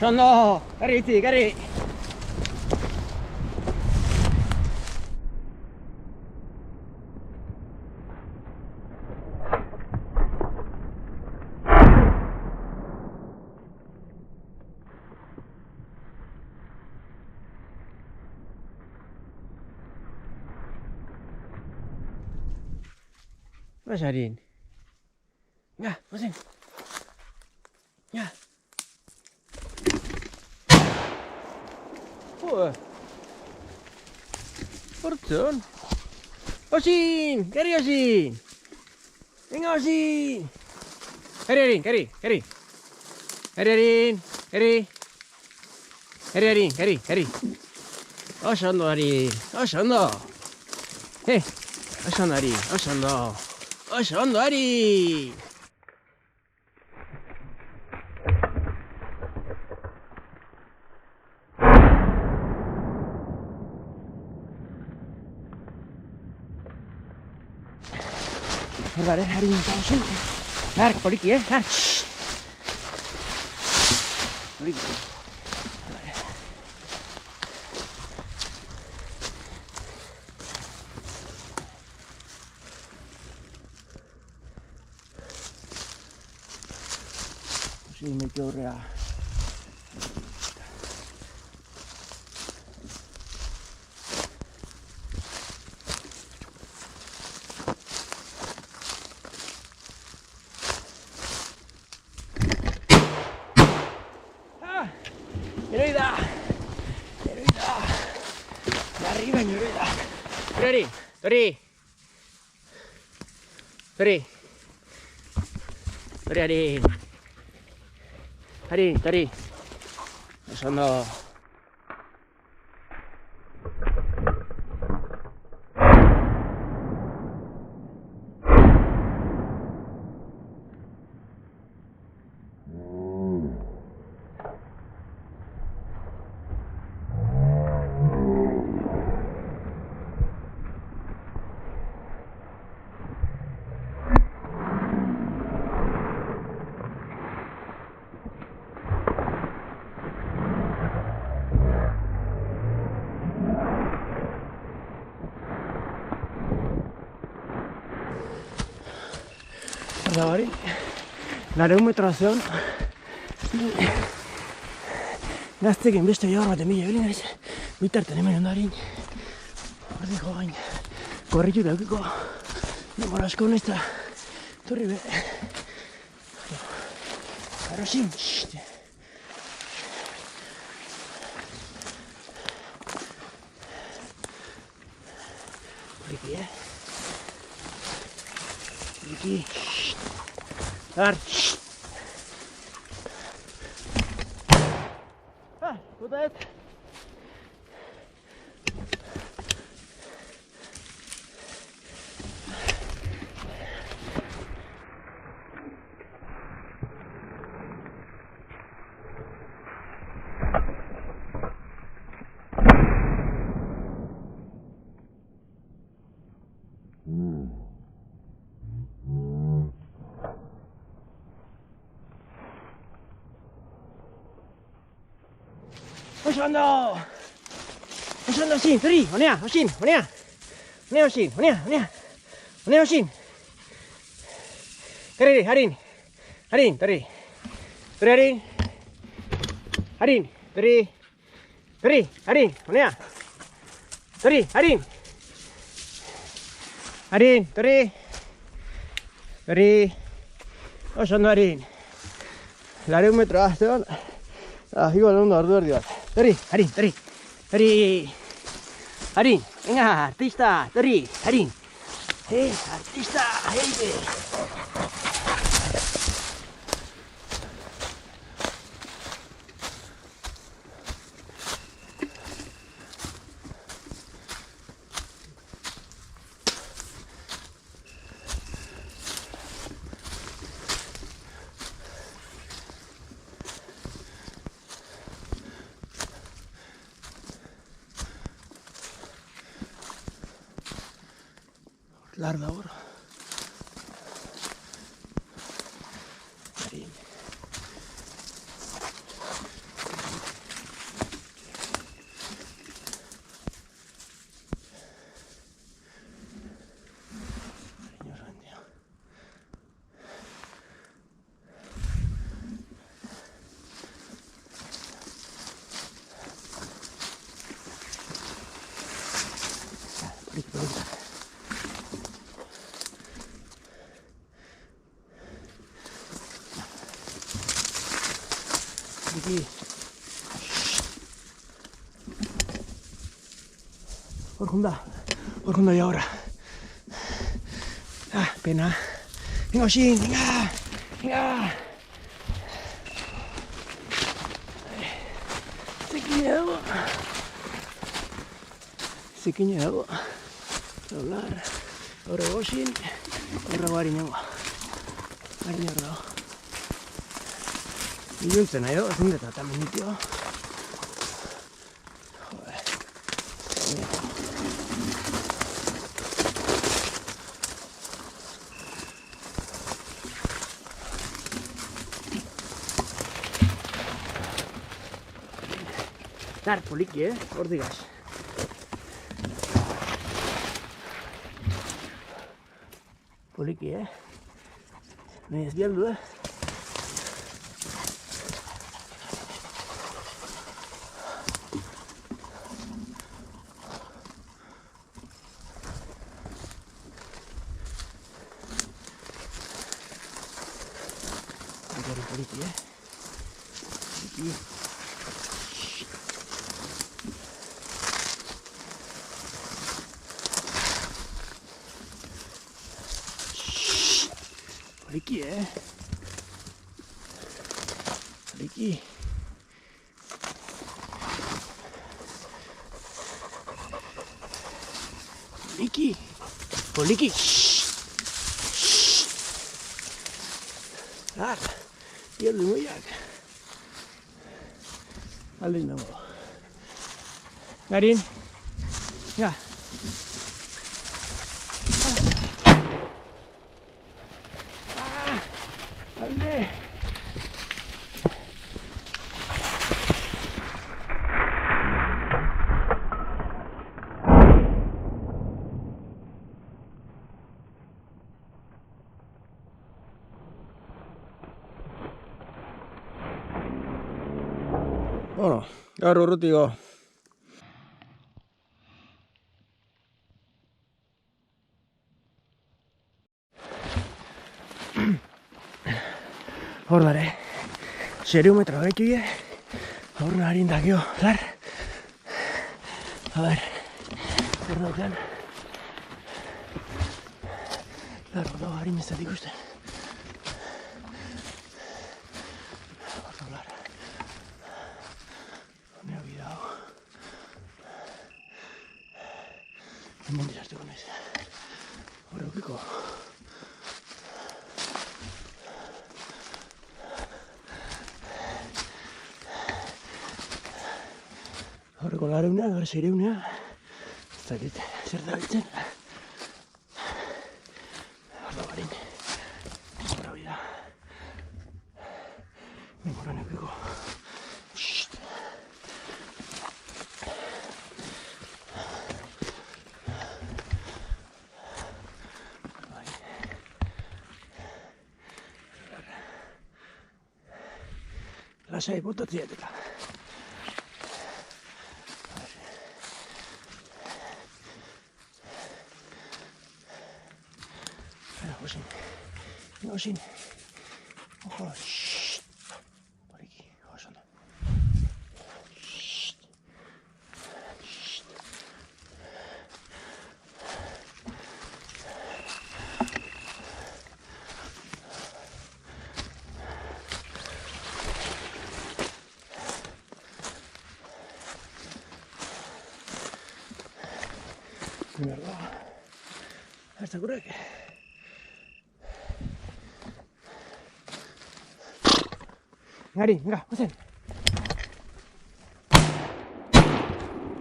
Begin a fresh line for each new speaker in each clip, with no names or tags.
Sono, cari, cari. Mas Arin. Ya, masin. Ya. Wah. Pardon. Osin, kari Osin. Tengok Osin. Kari Arin, kari, kari. Kari Arin, kari. Kari Arin, kari, kari. Oshando Arin, oshando. Hei, oshando Arin, oshando. Oshando Arin. Vale, Arin, tahu Har, poliki ya, har. Poliki. Sini Korea. Heroida, heroida, de arriba heroida. Tori, Tori, Tori, Tori Arin, Arin, Tori, eso no. Hori, 900 metrozion gaztekin beste jahar bat emila bilin ez bitarten hemen ondarin ordiko gain korritu daukiko demora asko honezta torri be Arosin Poliki, Poliki Ar. Ah, kуда это? oso ondo! Oso ondo, Osin, Tori, honea, Osin, honea! Honea, Osin, honea, honea! Honea, Osin! Tori, Harin! Harin, Tori! Tori, Harin! Harin, Tori! Tori, Harin, honea! Tori, Harin! Harin, Tori! Tori! Oso ondo, Harin! 200 metroa, zegoen? Igual ondo ordu erdi bat. Tori, Harin, Tori! Tori! Harin, venga, artista! Tori, Harin! Artista! Heide! Larda hor. Harin. Aquí. Orkunda y ahora. Pena. Venga, Osin, venga. Venga. Sekine dago. Hablar. Ahora Osin. Ahora Harin. Harin hor dago. Iluntzen nahi dago, ezin dut atamen ditio. Dar, poliki, hor digaz. Poliki, nahi ez bialdu, Poliki, Poliki. Poliki, Poliki. Poliki. Poliki. Dar. Pierde muiak. Aldin dago. Harin. Ja. Alde. Bueno, gaur urrutiko. Hor dare, 0 metro gaitu ie, hor naharin dakio, lar. A ber, hor dauten. Lar, hor dago harin ez da ikusten. Hor dago lar. Honea bida hau. Hemen dirartuko naiz. Hor eukiko. Horreko lareunea, gara 600, ez dakit, zer da biltzen. Hor da Harin, hor da. Denbora neukiko. lasai botatzea eta. Osin. Ojo, shhh. Por aquí, ojo, no. Shhh. Shhh. Mierda. Hasta por aquí. Ngari, venga, pasen.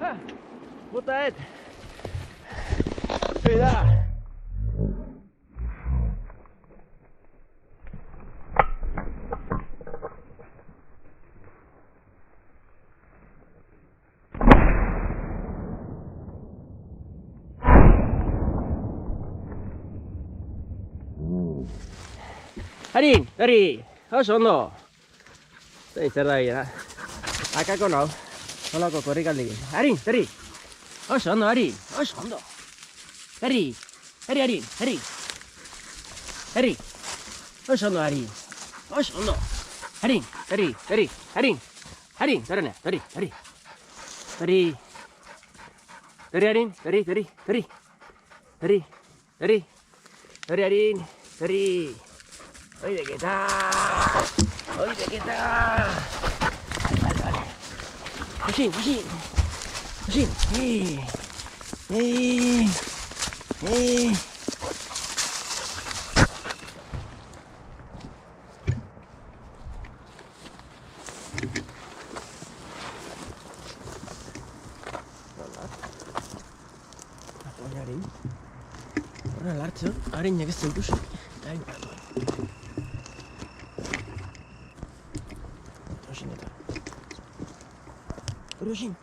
Ah, puta et. Cuidado. Arin, dari, oso ondo. Zer da gina. Akako nau. Nolako korrikaldikin. Arin, dari. Oso ondo, Arin. Oso ondo. Dari. Arin. Dari. Oso ondo, Arin. Oso ondo. Arin, dari. Arin. Darana, dari. Dari, Arin. Dari, Arin. Dari. Oide, ¿qué tal? Vale. Así. Horren lartzo, harinak ez zentuzu. Rosin.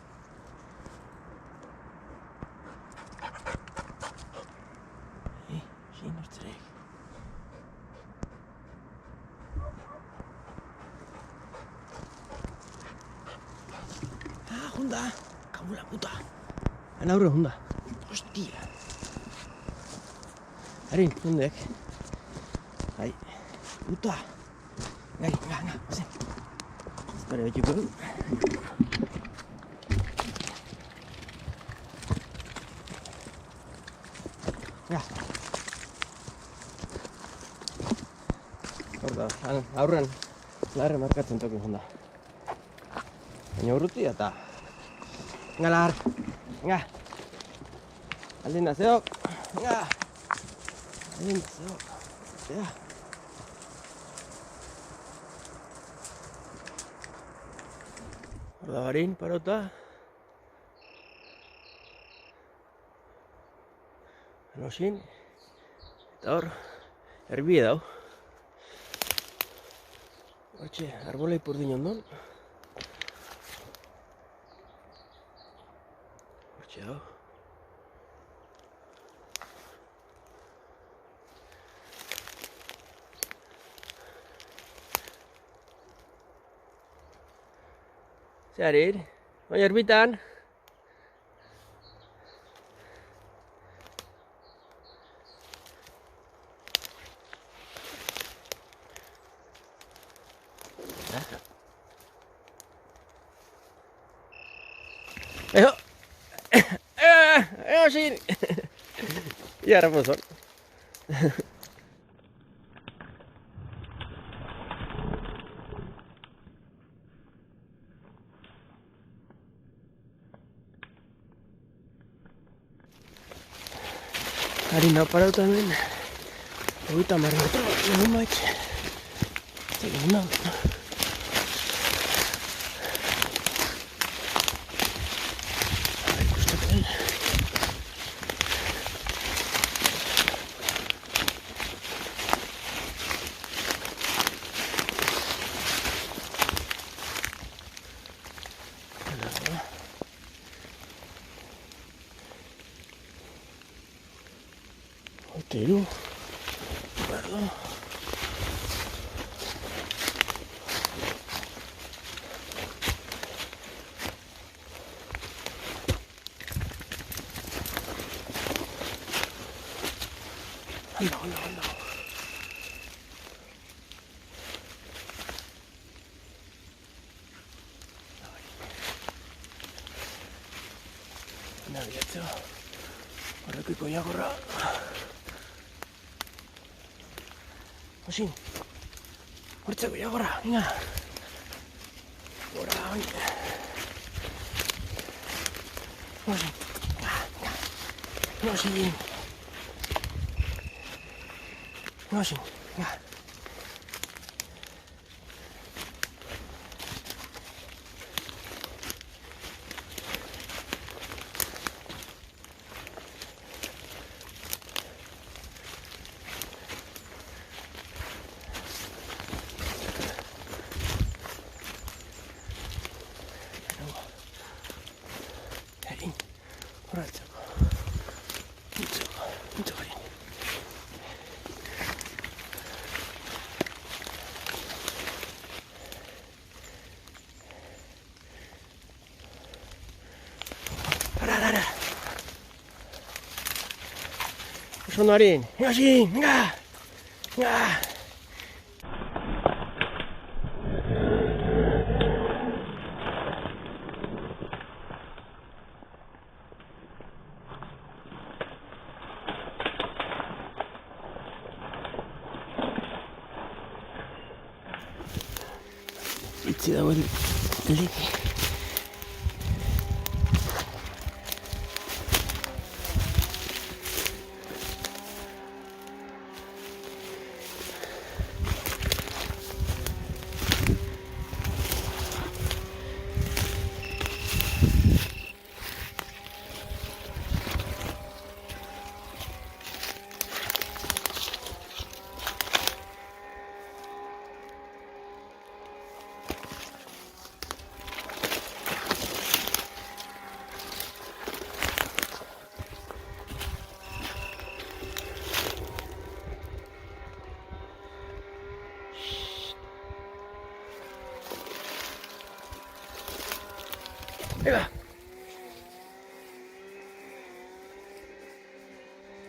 Siin hortzerek. Ah, Honda. Cago en la puta. Han aurre Honda. Hostia. Arin, Hondek. Ai. Puta. Venga, pasen. Espera, betxuko du. Horda, aurren larre markatzen toki Honda. Baina urruti eta... Venga, lar! Venga! Aldin da zeok! Venga! Aldin da zeok! Zea! Horda barin, parota. Nosin. Eta hor, erbide dau. Hortxe, arbolei purdin ondon. Hortxe hau. Zearir, baina erbitan. Sin. Y ahora pues Harina parado también. Ahorita me arreglo. No manches. No. Telu, perdón. hondo. Navigatzea. Horrekiko jagorra. Osin. Hortzeko jagorra, venga. Gora, oi. Osin. Osin. Osin, venga. Horretzeko. Nintzeko hori. Ara. Oso ondo harin. Venga. Itzi dagoen lege. Venga.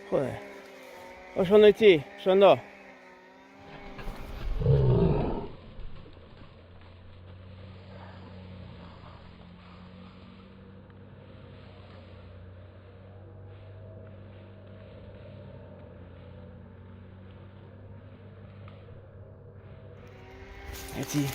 Joder. Oso ondo itzi, oso ondo. Itzi.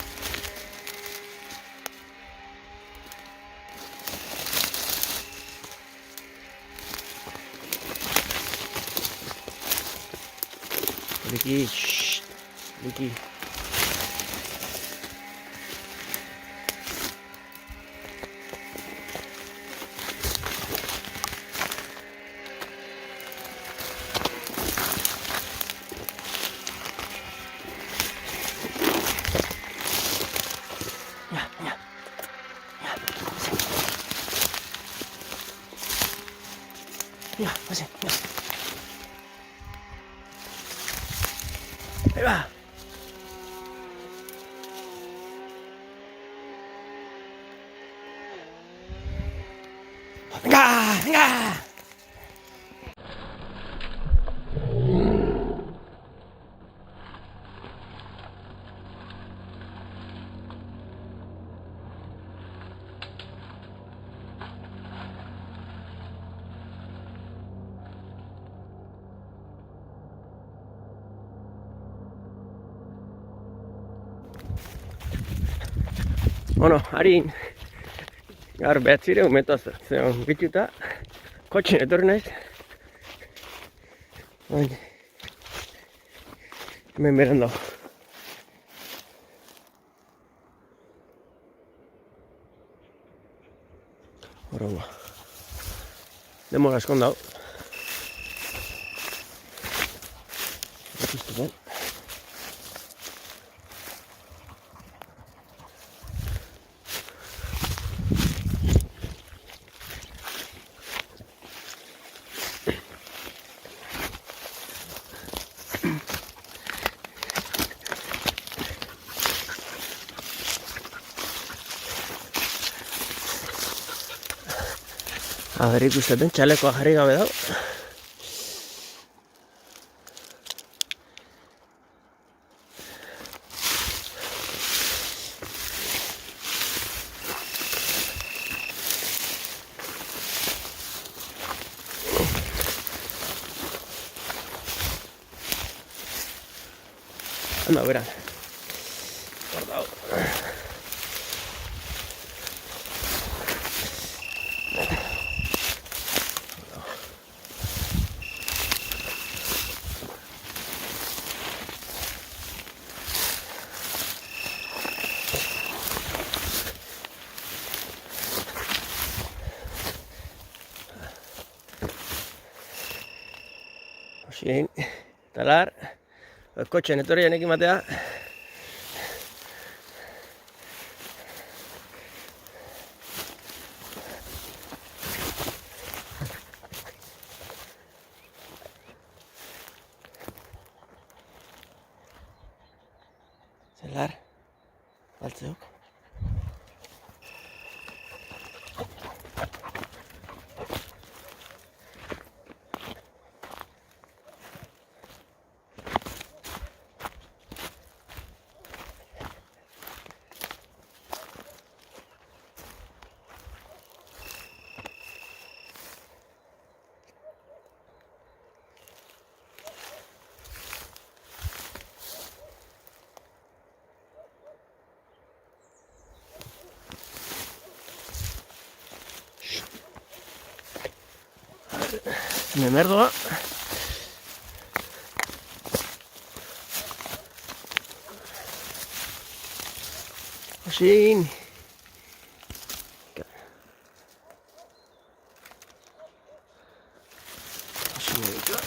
Liki, Liki. Ya, pasé. Ahí va. Venga. Bueno, harin gaur behatzire umetoz zeon bituta kotxin etorri naiz. Hemen beran dago. Horrengo. Demora askon dago. Ikusten. A ver, ikusten, txalekoa jarri gabe dago. Anda, verán. Guardado. Osin, talar, kotxen etorri janekin matea. Zelar, baltzeok. Me merdoa. Osin. Osin egitea.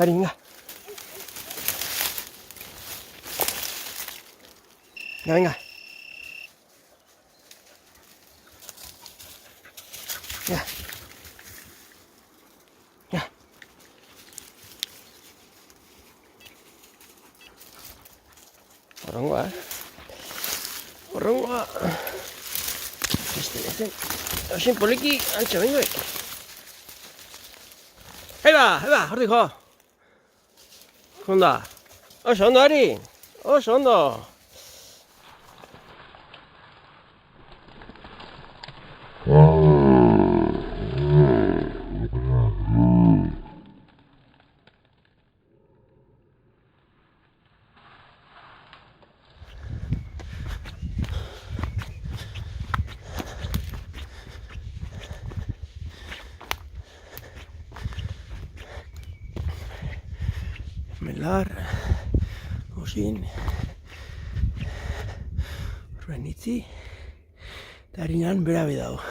Ari, venga. Ya, venga. Ya. Ya. Horrengoa. Horrengoa. Beste, osin poliki, antxo, bengoek. Eba, hortik jo. Honda. Oso ondo, Ari. Oso ondo. Melar, osin, horren itzi, eta harinan berabe dago.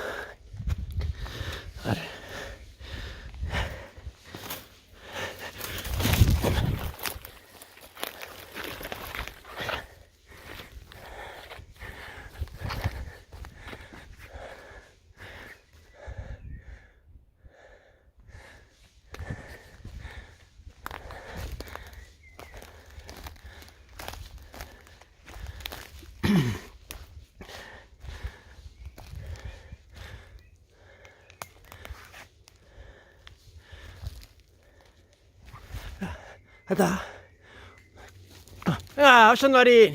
Har. Eta. Oso ondo, Ari.